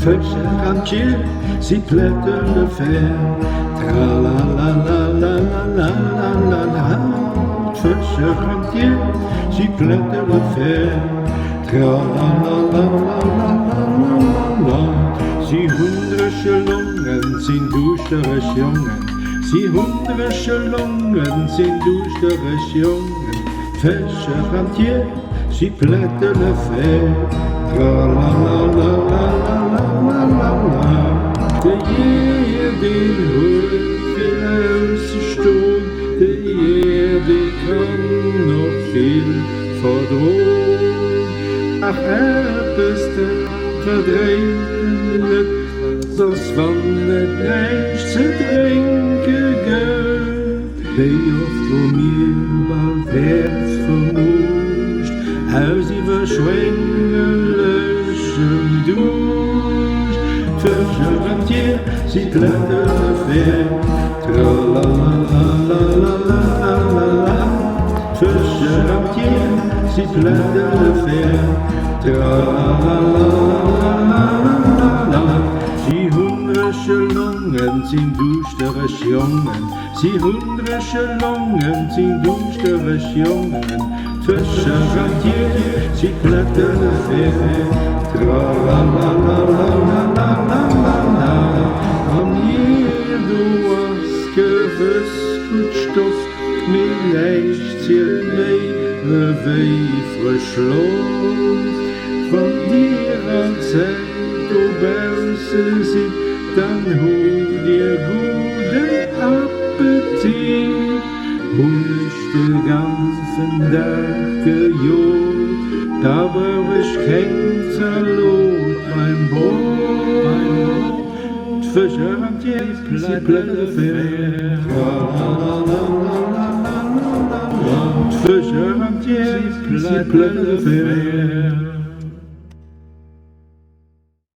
Feuchteramtje, sie plätten de fer. Tra-la-la-la-la-la-la-la-la. Feuchteramtje, sie plätten de fer. Tra-la-la-la-la-la-la-la. Sie hundrische Lungen sind düstere Jungen. Sie hundrische Lungen sind düstere Jungen. Feuchteramtje, sie plätten de fer. Tra-la-la-la-la-la-la-la-la. Der Jäger, den holt viel auszustoßen, der Jäger kann noch viel verdrohen. Ach, bist du verdrängt, das wann nicht nichts zu trinken gibt. Wie oft von mir bald wird's vermuscht, aus überschwingen löschen durch. Feuchteramtje, sie plätten de fer. Tra-la-la-la-la-la-la-la. Feuchteramtje, sie plätten de fer. Tra-la-la-la-la-la-la. Sie hundrische Lungen sind düstere Jungen. Sie hundrische Lungen sind düstere Jungen. Feuchteramtje, sie plätten de fer. Tra-la-la-la-la-la-la-la-la. Am hier du hast gewusst, gut Stoff, mir leicht zählt mir weh verschloss. Von dir erzählt, du Böse sind, dann hol dir guten Appetit. Und den ganzen Tag gejohlt, da brauch ich kein Salat beim Brot. Feuchteramtje, sie plätten de fer. Feuchteramtje, sie plätten de fer.